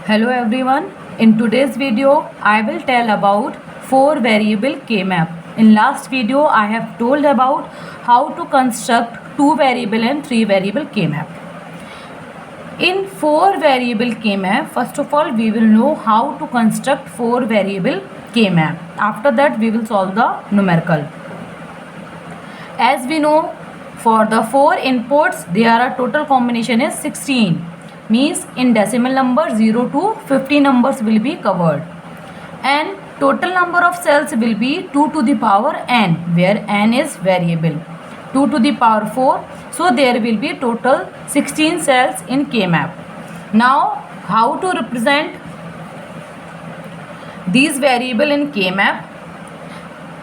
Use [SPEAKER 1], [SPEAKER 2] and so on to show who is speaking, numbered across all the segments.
[SPEAKER 1] Hello everyone. In today's video, I will tell about 4 variable K-map. In last video, I have told about how to construct 2 variable and 3 variable K-map. In 4 variable K-map, first of all, we will know how to construct 4 variable K-map. After that, we will solve the numerical. As we know, for the 4 inputs, their total combination is 16. Means in decimal number 0 to 50 numbers will be covered, and total number of cells will be 2 to the power n, where n is variable, 2 to the power 4, so there will be total 16 cells in K-map. Now how to represent these variable in K-map?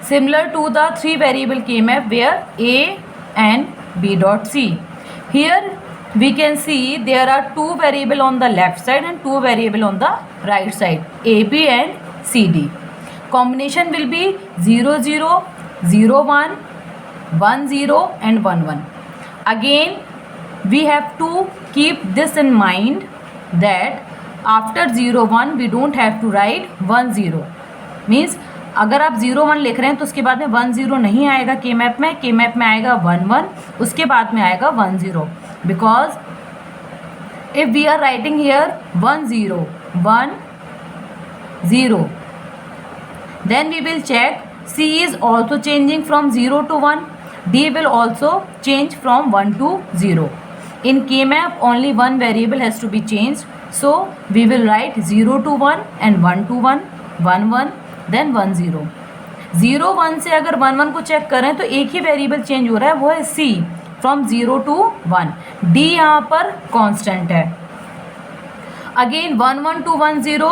[SPEAKER 1] Similar to the 3 variable K-map where a and b dot c. Here we can see there are 2 variable on the left side and 2 variable on the right side, AB and CD. Combination will be 0 0, 0 1, 1 0 and 1 1. Again we have to keep this in mind that after 0 1 we don't have to write 1 0. Means अगर आप 0 1 लिख रहे हैं तो उसके बाद में 1 0 नहीं आएगा के मैप में आएगा 1 1, उसके बाद में आएगा 1 0. Because if we are writing here 1 0 1 0, then we will check C is also changing from 0 to 1, D will also change from 1 to 0. In K-map only one variable has to be changed, so we will write 0 to 1 and 1 to 1, 1 1, then 1 0. 0 1 से अगर 1 1 को check करें तो एक ही variable change हो रहा है, वो है C फ्रॉम 0 to 1. D यहाँ पर कांस्टेंट है. Again 1 1 to 1 0,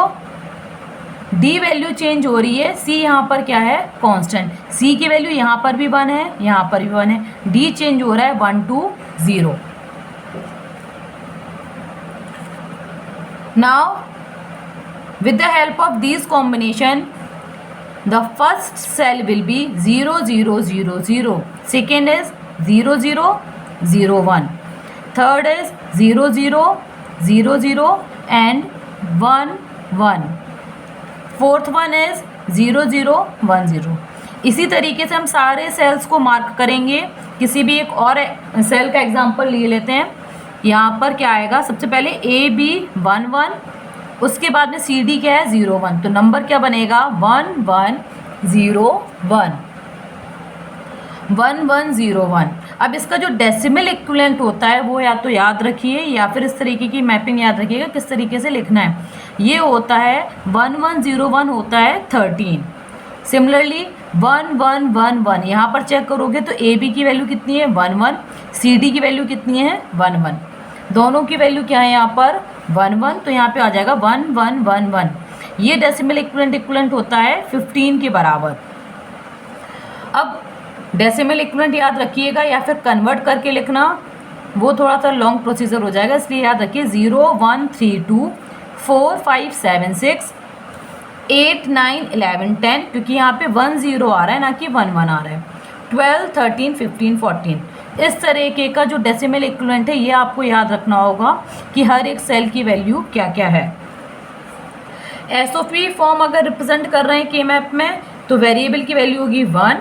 [SPEAKER 1] D value change हो रही है, C यहाँ पर क्या है, कांस्टेंट. C की वैल्यू यहाँ पर भी 1 है, यहाँ पर भी 1 है. D चेंज हो रहा है 1 to 0. Now with the help of these combination, the first cell will be 0 0 0 0, second is 0 0 0 1, third is 0 0 0 0 and 1 1, fourth one is 0 0 1 0. इसी तरीके से हम सारे सेल्स को मार्क करेंगे. किसी भी एक और सेल का एग्जांपल ले लेते हैं. यहाँ पर क्या आएगा, सबसे पहले ए बी 1 1, उसके बाद में सी डी क्या है 0 1, तो नंबर क्या बनेगा 1 1 0 1, 1 1 0 1. अब इसका जो डेसिमल इक्विवेलेंट होता है वो या तो याद रखिए या फिर इस तरीके की मैपिंग याद रखिएगा किस तरीके से लिखना है. ये होता है 1 1 0 1 होता है 13. सिमिलरली 1 1 1 1 यहाँ पर चेक करोगे तो ए बी की वैल्यू कितनी है 1 1, सी डी की वैल्यू कितनी है 1 1, दोनों की वैल्यू क्या है यहाँ पर 1 1, तो यहाँ पे आ जाएगा 1 1 1 1. ये डेसिमल इक्विवेलेंट होता है 15 के बराबर. अब डेसिमल इक्विवेलेंट याद रखिएगा या फिर कन्वर्ट करके लिखना, वो थोड़ा सा लॉन्ग प्रोसीजर हो जाएगा, इसलिए याद रखिए 0 1 3 2 4 5 7 6 8 9 11 10, क्योंकि यहाँ पे 1 0 आ रहा है ना कि 1 1 आ रहा है. 12 13 15 14. इस तरीके का जो डेसिमल इक्विवेलेंट है ये आपको याद रखना होगा कि हर एक सेल की वैल्यू क्या क्या है. एसओपी फॉर्म अगर रिप्रेजेंट कर रहे हैं के मैप में तो वेरिएबल की वैल्यू होगी 1,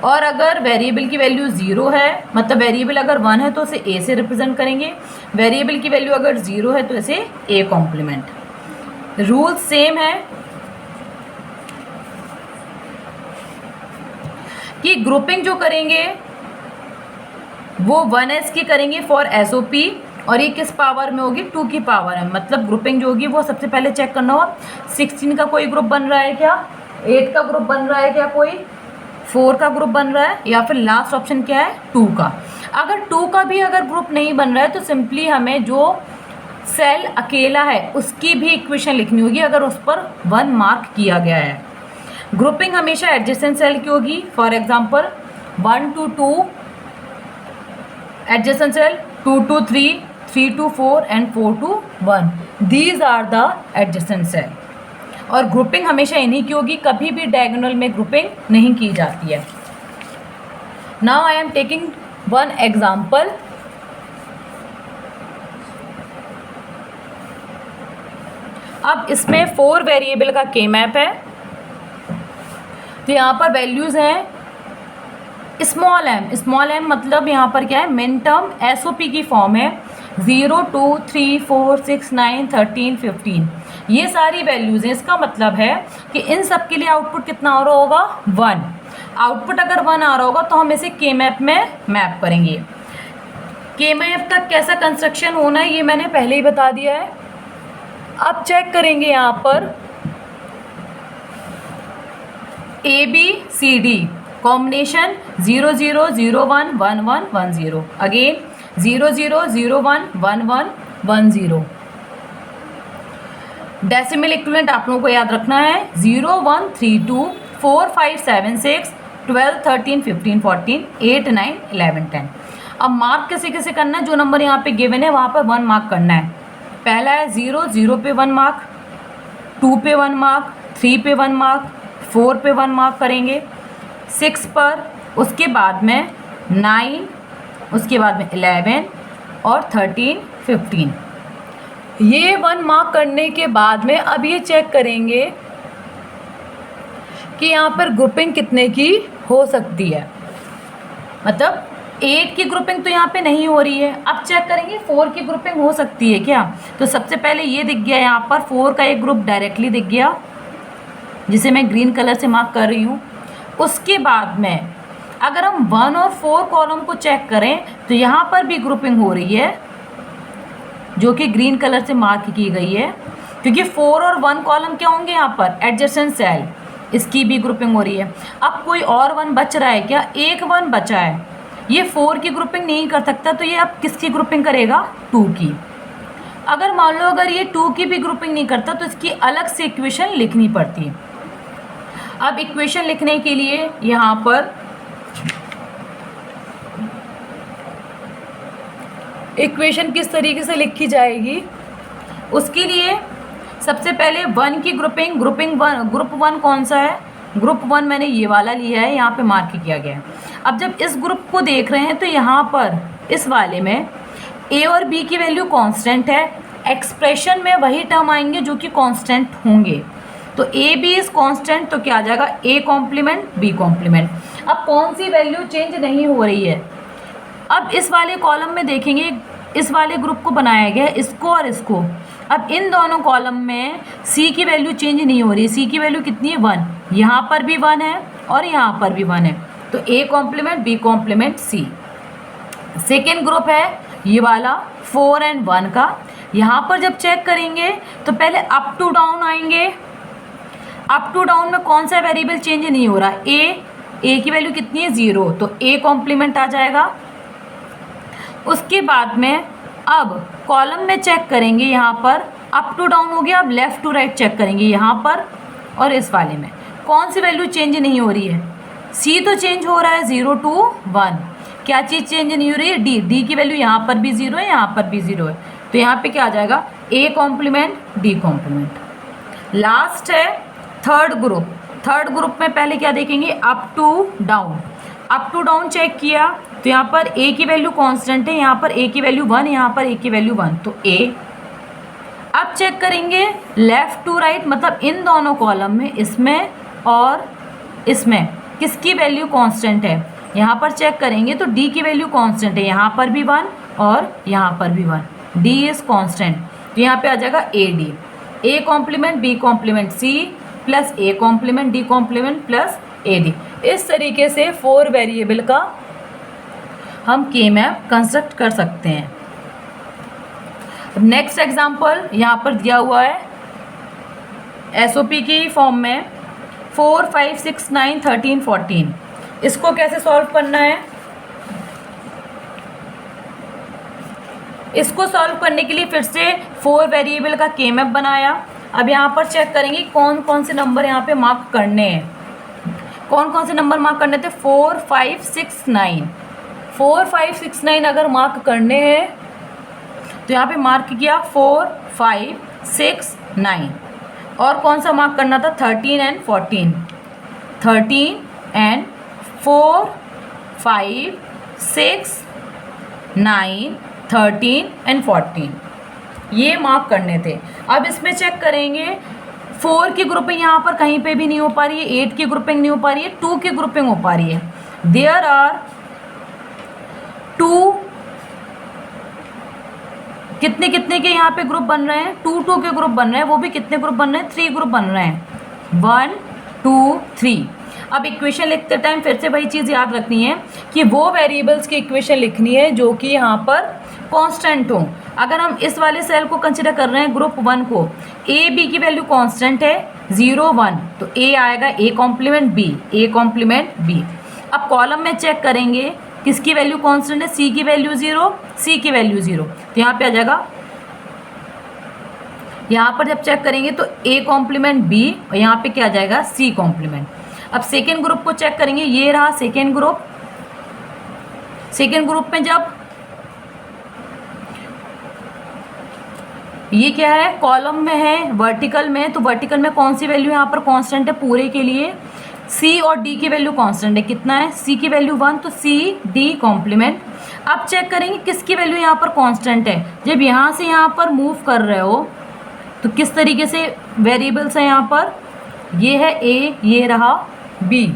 [SPEAKER 1] और अगर वेरिएबल की वैल्यू 0 है, मतलब वेरिएबल अगर 1 है तो इसे ए से रिप्रेजेंट करेंगे, वेरिएबल की वैल्यू अगर 0 है तो इसे ए कॉम्प्लीमेंट. रूल सेम है कि ग्रुपिंग जो करेंगे वो 1s की करेंगे फॉर एसओपी, और ये किस पावर में होगी 2 की पावर में. मतलब ग्रुपिंग जो होगी वो सबसे पहले चेक करना होगा 16 का कोई ग्रुप बन रहा है क्या, 8 का ग्रुप बन रहा है क्या, कोई 4 का ग्रुप बन रहा है, या फिर लास्ट ऑप्शन क्या है 2 का. अगर 2 का भी अगर ग्रुप नहीं बन रहा है तो सिंपली हमें जो सेल अकेला है उसकी भी इक्वेशन लिखनी होगी अगर उस पर 1 मार्क किया गया है. ग्रुपिंग हमेशा एडजेसेंट सेल की होगी. For example 1 to 2 adjacent cell, 2 to 3, 3 to 4 and 4 to 1. These are the adjacent cell. और ग्रुपिंग हमेशा इन्हीं की होगी, कभी भी डायगोनल में ग्रुपिंग नहीं की जाती है. Now I am taking one example. अब इसमें 4 वेरिएबल का के मैप है, तो यहाँ पर वैल्यूज़ हैं स्मॉल एम मतलब यहाँ पर क्या है, मिन टर्म एसओपी की फॉर्म है 0 2 3 4 6 9 13 15, ये सारी वैल्यूज़ हैं। इसका मतलब है कि इन सब के लिए आउटपुट कितना आ रहा होगा, 1। आउटपुट अगर 1 आ रहा होगा तो हम इसे के मैप में मैप करेंगे। के मैप का कैसा कंस्ट्रक्शन होना है ये मैंने पहले ही बता दिया है। अब चेक करेंगे यहाँ पर ABCD combination 0 0 0 1 1 1 1 0, again 0 0 0 1 1 1 1 0। Decimal equivalent आप लोगों को याद रखना है 0 1 3 2 4 5 7 6 12 13 15 14 8 9 11 10। अब मार्क कैसे कैसे करना है, जो नंबर यहाँ पे गिवन है वहाँ पर 1 मार्क करना है। पहला है 0 0 पे 1 मार्क, 2 पे 1 मार्क, 3 पे 1 मार्क, 4 पे 1 मार्क करेंगे, 6 पर, उसके बाद में 9, उसके बाद में 11 और 13 15। ये 1 मार्क करने के बाद में अब ये चेक करेंगे कि यहाँ पर ग्रुपिंग कितने की हो सकती है, मतलब 8 की ग्रुपिंग तो यहाँ पे नहीं हो रही है। अब चेक करेंगे 4 की ग्रुपिंग हो सकती है क्या। तो सबसे पहले ये दिख गया यहाँ पर 4 का एक ग्रुप डायरेक्टली दिख गया, जिसे मैं ग्रीन कलर से मार्क कर रही हूँ। उसके बाद में अगर हम 1 और 4 कॉलम को चेक करें तो यहाँ पर भी ग्रुपिंग हो रही है, जो कि ग्रीन कलर से मार्क की गई है, क्योंकि 4 और 1 कॉलम क्या होंगे यहाँ पर, एडजेसेंट सेल, इसकी भी ग्रुपिंग हो रही है। अब कोई और 1 बच रहा है क्या, एक 1 बचा है, ये 4 की ग्रुपिंग नहीं कर सकता, तो ये अब किसकी ग्रुपिंग करेगा, 2 की। अगर मान लो अगर ये 2 की भी ग्रुपिंग नहीं करता तो इसकी अलग से इक्वेशन लिखनी पड़ती है। अब इक्वेशन लिखने के लिए यहाँ पर इक्वेशन किस तरीके से लिखी जाएगी, उसके लिए सबसे पहले 1 की ग्रुपिंग, ग्रुप 1 कौन सा है, ग्रुप 1 मैंने ये वाला लिया है, यहाँ पे मार्क किया गया है। अब जब इस ग्रुप को देख रहे हैं तो यहाँ पर इस वाले में ए और बी की वैल्यू कांस्टेंट है, एक्सप्रेशन में वही टर्म आएंगे जो कि कांस्टेंट होंगे। तो ए बी इज कांस्टेंट, तो क्या आ जाएगा, ए कॉम्प्लीमेंट बी कॉम्प्लीमेंट। अब कौन सी वैल्यू चेंज नहीं हो रही है, अब इस वाले कॉलम में देखेंगे, इस वाले ग्रुप को बनाया गया है, इसको और इसको। अब इन दोनों कॉलम में सी की वैल्यू चेंज नहीं हो रही, सी की वैल्यू कितनी है, 1, यहाँ पर भी 1 है और यहाँ पर भी 1 है, तो A complement B complement C. Second group है ये वाला 4 और 1 का। यहाँ पर जब चेक करेंगे तो पहले अप टू डाउन आएंगे, अप टू डाउन में कौन सा वेरिएबल चेंज नहीं हो रहा, ए की वैल्यू कितनी है, 0, तो ए कॉम्प्लीमेंट आ जाएगा। उसके बाद में अब कॉलम में चेक करेंगे, यहाँ पर अप टू डाउन हो गया, अब लेफ़्ट टू राइट चेक करेंगे, यहाँ पर और इस वाले में कौन सी वैल्यू चेंज नहीं हो रही है, सी तो चेंज हो रहा है 0 to 1, क्या चीज़ चेंज नहीं हो रही है, डी की वैल्यू यहाँ पर भी 0 है, यहाँ पर भी 0 है, तो यहाँ पे क्या आ जाएगा, A complement D complement. Last है थर्ड ग्रुप में पहले क्या देखेंगे, अप टू डाउन चेक किया तो यहाँ पर ए की वैल्यू कांस्टेंट है, यहाँ पर ए की वैल्यू 1, यहाँ पर ए की वैल्यू 1, तो ए। अब चेक करेंगे लेफ़्ट टू राइट, मतलब इन दोनों कॉलम में, इसमें और इसमें किसकी वैल्यू कांस्टेंट है, यहाँ पर चेक करेंगे तो डी की वैल्यू कांस्टेंट है, यहाँ पर भी 1 और यहाँ पर भी 1, डी इज़ कांस्टेंट, तो यहाँ पे आ जाएगा A D, A complement B complement C plus A complement D complement plus A D. इस तरीके से 4 वेरिएबल का हम के मैप कंस्ट्रक्ट कर सकते हैं। नेक्स्ट एग्जांपल यहाँ पर दिया हुआ है एसओपी की फॉर्म में 4 5 6 9 13 14। इसको कैसे सॉल्व करना है, इसको सॉल्व करने के लिए फिर से 4 वेरिएबल का के मैप बनाया। अब यहाँ पर चेक करेंगे कौन कौन से नंबर यहाँ पे मार्क करने हैं, कौन कौन से नंबर मार्क करने थे, 4 5 6 9, 4 5 6 9 अगर मार्क करने हैं तो यहाँ पे मार्क किया 4 5 6 9, और कौन सा मार्क करना था, 13 and 14, 13 and 4 5 6 9 13 and 14। ये मार्क करने थे। अब इसमें चेक करेंगे 4 की ग्रुपिंग यहाँ पर कहीं पे भी नहीं हो पा रही है, 8 की ग्रुपिंग नहीं हो पा रही है, 2 की ग्रुपिंग हो पा रही है। देयर आर 2 कितने कितने के यहाँ पे ग्रुप बन रहे हैं, 2 के ग्रुप बन रहे हैं, वो भी कितने ग्रुप बन रहे हैं, 3 ग्रुप बन रहे हैं, 1 2 3। अब इक्वेशन लिखते टाइम फिर से वही चीज़ याद रखनी है कि वो वेरिएबल्स की इक्वेशन लिखनी है जो कि यहाँ पर कांस्टेंट हो। अगर हम इस वाले सेल को कंसिडर कर रहे हैं ग्रुप 1 को, ए बी की वैल्यू कांस्टेंट है 0 1, तो ए आएगा A complement B, A complement B. अब कॉलम में चेक करेंगे किसकी वैल्यू कांस्टेंट है, सी की वैल्यू 0, सी की वैल्यू 0, तो यहाँ पे आ जाएगा, यहाँ पर जब चेक करेंगे तो ए कॉम्प्लीमेंट बी और यहाँ पे क्या आ जाएगा, सी कॉम्प्लीमेंट। अब सेकेंड ग्रुप को चेक करेंगे, ये रहा सेकेंड ग्रुप। सेकेंड ग्रुप में जब ये क्या है, कॉलम में है, वर्टिकल में, तो वर्टिकल में कौन सी वैल्यू यहाँ पर कांस्टेंट है पूरे के लिए, सी और डी की वैल्यू कांस्टेंट है, कितना है, सी की वैल्यू 1, तो सी डी कॉम्प्लीमेंट। अब चेक करेंगे किसकी वैल्यू यहाँ पर कांस्टेंट है, जब यहाँ से यहाँ पर मूव कर रहे हो तो किस तरीके से वेरिएबल्स है यहाँ पर, ये है ए, ये रहा बी,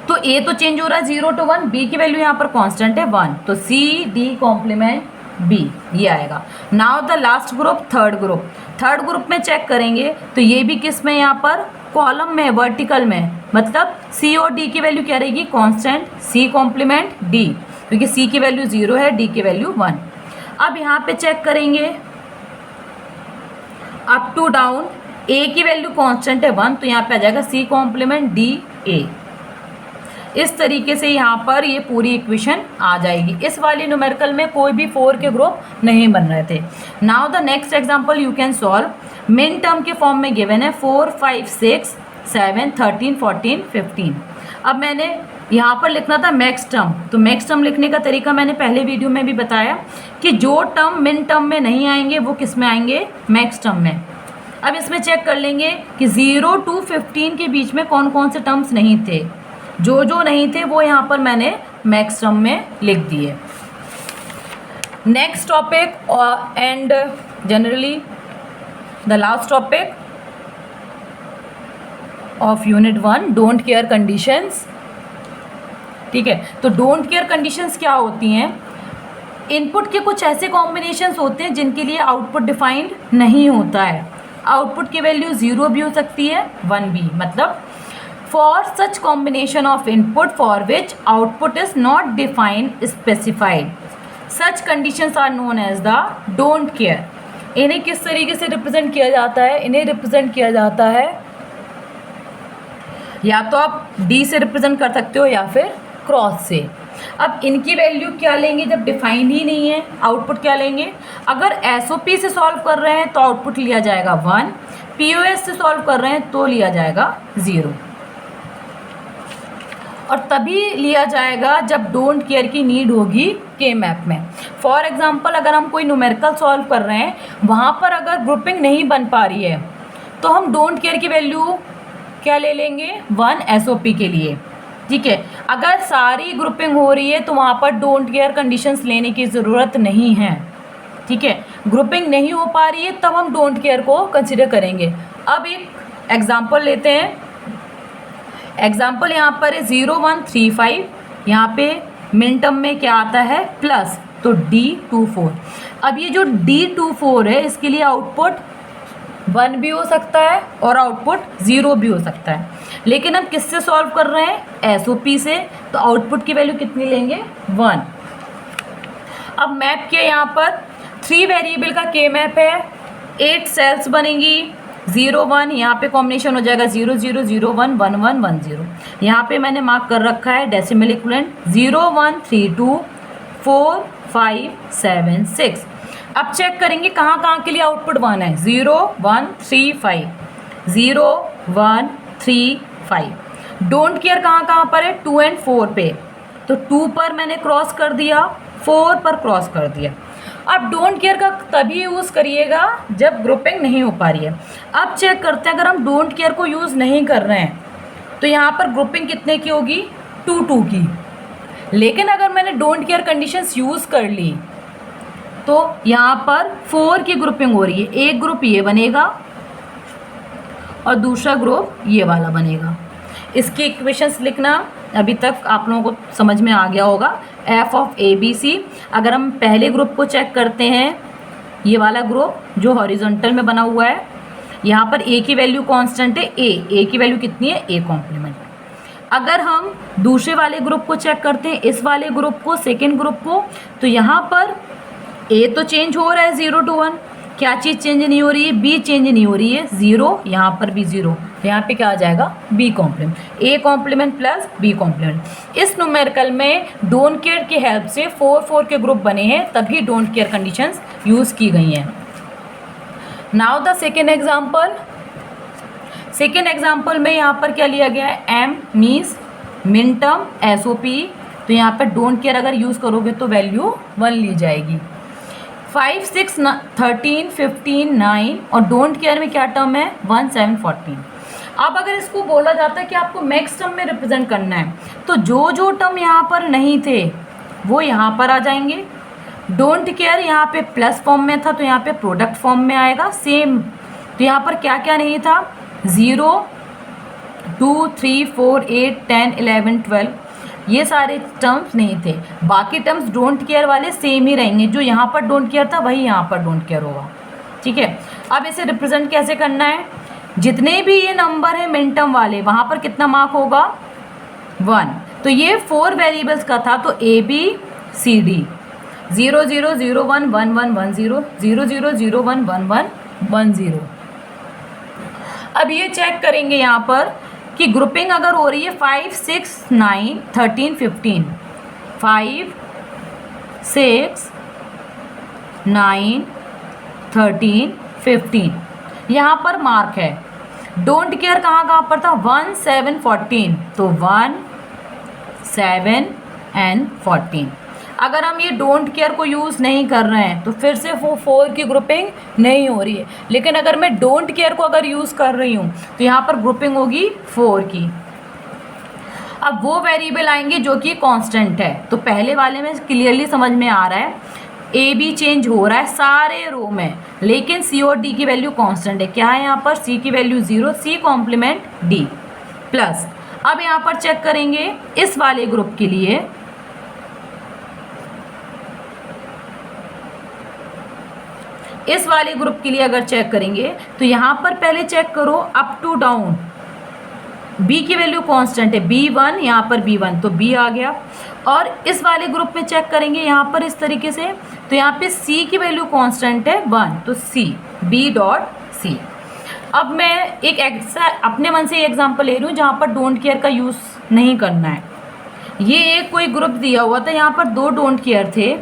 [SPEAKER 1] तो ए तो चेंज हो रहा है 0 to 1, बी की वैल्यू यहाँ पर कांस्टेंट है 1, तो सी डी कॉम्प्लीमेंट बी, ये आएगा। Now the last group, third group. Third group में चेक करेंगे तो ये भी किस में, यहाँ पर कॉलम में, वर्टिकल में, मतलब सी और डी की वैल्यू क्या रहेगी, कांस्टेंट, सी कॉम्प्लीमेंट डी, क्योंकि सी की वैल्यू 0 है, डी की वैल्यू 1। अब यहाँ पे चेक करेंगे अप टू डाउन, ए की वैल्यू कांस्टेंट है 1, तो यहाँ पे आ जाएगा सी कॉम्प्लीमेंट डी ए। इस तरीके से यहाँ पर ये पूरी इक्वेशन आ जाएगी। इस वाली न्यूमेरिकल में कोई भी 4 के ग्रुप नहीं बन रहे थे। Now the next example you can solve. Min term के फॉर्म में गिवन है 4 5 6 7 13 14 15। अब मैंने यहाँ पर लिखना था मैक्स टर्म, तो मैक्स टर्म लिखने का तरीका मैंने पहले वीडियो में भी बताया कि जो टर्म मिन टर्म में नहीं आएंगे वो किस में आएंगे, मैक्स टर्म में। अब इसमें चेक कर लेंगे कि 0 to 15 के बीच में कौन कौन से टर्म्स नहीं थे, जो जो नहीं थे वो यहाँ पर मैंने मैक्स टर्म में लिख दिए। Next topic and generally the last topic of unit 1, don't care conditions. ठीक है, तो डोंट केयर कंडीशंस क्या होती हैं, इनपुट के कुछ ऐसे कॉम्बिनेशंस होते हैं जिनके लिए आउटपुट डिफाइंड नहीं होता है। आउटपुट की वैल्यू 0 भी हो सकती है, 1 भी, मतलब for such combination of input for which output is not defined specified, such conditions are known as the don't care. इन्हें किस तरीके से रिप्रेजेंट किया जाता है, इन्हें रिप्रेजेंट किया जाता है, या तो आप डी से रिप्रेजेंट कर सकते हो या फिर क्रॉस से। अब इनकी वैल्यू क्या लेंगे जब डिफाइन ही नहीं है, आउटपुट क्या लेंगे, अगर एसओपी से सॉल्व कर रहे हैं तो आउटपुट लिया जाएगा 1, पीओएस से सॉल्व कर रहे हैं तो लिया जाएगा 0, और तभी लिया जाएगा जब डोंट केयर की नीड होगी के मैप में। फॉर एग्जांपल अगर हम कोई न्यूमेरिकल सॉल्व कर रहे हैं, वहाँ पर अगर ग्रुपिंग नहीं बन पा रही है तो हम डोंट केयर की वैल्यू क्या ले लेंगे, 1 एसओपी के लिए। ठीक है, अगर सारी ग्रुपिंग हो रही है तो वहाँ पर डोंट केयर कंडीशंस लेने की ज़रूरत नहीं है। ठीक है, ग्रुपिंग नहीं हो पा रही है तब हम डोंट केयर को कंसिडर करेंगे। अब एक एग्जांपल लेते हैं। एग्जाम्पल यहाँ पर है 0 1 3 5, यहाँ पे मिन टर्म में क्या आता है प्लस, तो D24। अब ये जो D24 है इसके लिए आउटपुट 1 भी हो सकता है और आउटपुट 0 भी हो सकता है, लेकिन हम किससे सॉल्व कर रहे हैं, एसओपी से, तो आउटपुट की वैल्यू कितनी लेंगे, 1। अब मैप किया, यहाँ पर 3 वेरिएबल का के मैप है, 8 सेल्स बनेंगी, 0 1, यहाँ पे कॉम्बिनेशन हो जाएगा 0 0 0 1 1 1 1 0। यहाँ पे मैंने मार्क कर रखा है डेसिमल इक्विवेलेंट 0 1 3 2 4 5 7 6। अब चेक करेंगे कहाँ कहाँ के लिए आउटपुट 1 है, 0 1 3 5, 0 1 3 5। डोंट केयर कहाँ कहाँ पर है, 2 and 4 पे, तो 2 पर मैंने क्रॉस कर दिया, 4 पर क्रॉस कर दिया। अब डोंट केयर का तभी यूज़ करिएगा जब ग्रुपिंग नहीं हो पा रही है। अब चेक करते हैं, अगर हम डोंट केयर को यूज़ नहीं कर रहे हैं तो यहाँ पर ग्रुपिंग कितने की होगी, 2 2 की। लेकिन अगर मैंने डोंट केयर कंडीशंस यूज़ कर ली तो यहाँ पर 4 की ग्रुपिंग हो रही है, एक ग्रुप ये बनेगा और दूसरा ग्रुप ये वाला बनेगा। इसकी इक्वेशंस लिखना अभी तक आप लोगों को समझ में आ गया होगा। F of A B C, अगर हम पहले ग्रुप को चेक करते हैं, ये वाला ग्रुप जो हॉरिजॉन्टल में बना हुआ है, यहाँ पर ए की वैल्यू कांस्टेंट है, ए की वैल्यू कितनी है, ए कॉम्प्लीमेंट। अगर हम दूसरे वाले ग्रुप को चेक करते हैं, इस वाले ग्रुप को, सेकेंड ग्रुप को, तो यहाँ पर ए तो चेंज हो रहा है 0 to 1, क्या चीज़ चेंज नहीं हो रही है, बी चेंज नहीं हो रही है, 0, यहाँ पर भी 0, यहाँ पे क्या आ जाएगा, B complement, A complement plus B complement. इस न्यूमेरिकल में डोंट केयर की हेल्प से 4 के ग्रुप बने हैं, तभी डोंट केयर कंडीशंस यूज़ की गई हैं। Now the second example. Second example में यहाँ पर क्या लिया गया है, M means minterm, SOP, तो यहाँ पर डोंट केयर अगर यूज़ करोगे तो वैल्यू 1 ली जाएगी। 5, 6, 13, 15, 9 और डोंट केयर में क्या टर्म है, 1, 7, 14। अब अगर इसको बोला जाता है कि आपको मैक्स टर्म में रिप्रेजेंट करना है, तो जो टर्म यहाँ पर नहीं थे वो यहाँ पर आ जाएंगे। डोंट केयर यहाँ पे प्लस फॉर्म में था तो यहाँ पे प्रोडक्ट फॉर्म में आएगा सेम। तो यहाँ पर क्या क्या नहीं था, 0, 2, 3, 4, 8, 10, 11, 12, ये सारे टर्म्स नहीं थे। बाकी टर्म्स डोंट केयर वाले सेम ही रहेंगे, जो यहाँ पर डोंट केयर था वही यहाँ पर डोंट केयर होगा। ठीक है, अब इसे रिप्रेजेंट कैसे करना है, जितने भी ये नंबर है मिन टर्म वाले, वहाँ पर कितना मार्क होगा, 1। तो ये 4 वेरिएबल्स का था, तो ABCD 0, 0, 0, 1, 1, 1, 1, 0, 0, 0, 0, 1, 1, 1, 1, 0। अब ये चेक करेंगे यहाँ पर कि ग्रुपिंग अगर हो रही है 5, 6, 9, 13, 15, 5, 6, 9, 13, 15, यहाँ पर मार्क है। डोंट केयर कहाँ पर था, 1, 7, 14, तो 1, 7 एंड 14। अगर हम ये डोंट केयर को यूज़ नहीं कर रहे हैं तो फिर से वो 4 की ग्रुपिंग नहीं हो रही है। लेकिन अगर मैं डोंट केयर को अगर यूज़ कर रही हूँ तो यहाँ पर ग्रुपिंग होगी 4 की। अब वो वेरिएबल आएंगे जो कि कांस्टेंट है, तो पहले वाले में क्लियरली समझ में आ रहा है, ए बी चेंज हो रहा है सारे रो में, लेकिन सी और डी की वैल्यू कांस्टेंट है। क्या है यहाँ पर, सी की value 0, C complement D plus. अब यहाँ पर चेक करेंगे इस वाले ग्रुप के लिए, इस वाले ग्रुप के लिए अगर चेक करेंगे तो यहाँ पर पहले चेक करो अप टू डाउन, बी की वैल्यू कांस्टेंट है, B1, यहाँ पर B1 तो B आ गया। और इस वाले ग्रुप में चेक करेंगे यहाँ पर इस तरीके से, तो यहाँ पे C की वैल्यू कांस्टेंट है 1, तो C, B.C। अब मैं एक अपने मन से एग्जांपल ले रही हूँ जहाँ पर डोंट केयर का यूज़ नहीं करना है। ये एक कोई ग्रुप दिया हुआ था, यहाँ पर 2 डोंट केयर थे।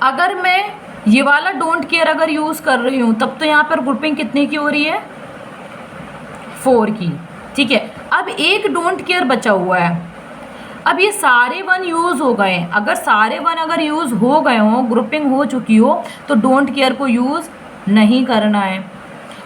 [SPEAKER 1] अगर मैं ये वाला डोंट केयर अगर यूज़ कर रही हूँ तब तो यहाँ पर ग्रुपिंग कितने की हो रही है, 4 की। ठीक है, अब एक डोंट केयर बचा हुआ है। अब ये सारे 1 यूज़ हो गए, अगर सारे 1 अगर यूज़ हो गए हों, ग्रुपिंग हो चुकी हो, तो डोंट केयर को यूज़ नहीं करना है।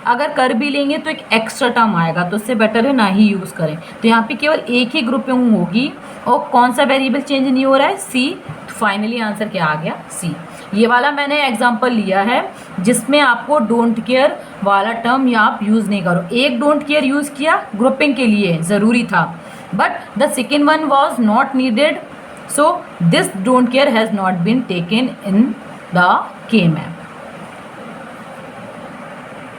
[SPEAKER 1] अगर कर भी लेंगे तो एक एक्स्ट्रा टर्म आएगा, तो उससे बेटर है ना ही यूज़ करें। तो यहाँ पे केवल एक ही ग्रुपिंग होगी और कौन सा वेरिएबल चेंज नहीं हो रहा है, सी। तो फाइनली आंसर क्या आ गया, सी। ये वाला मैंने एग्जांपल लिया है जिसमें आपको डोंट केयर वाला टर्म या आप यूज़ नहीं करो। एक डोंट केयर यूज़ किया ग्रुपिंग के लिए, ज़रूरी था, but the second one was not needed, so this don't care has not been taken in the K-map।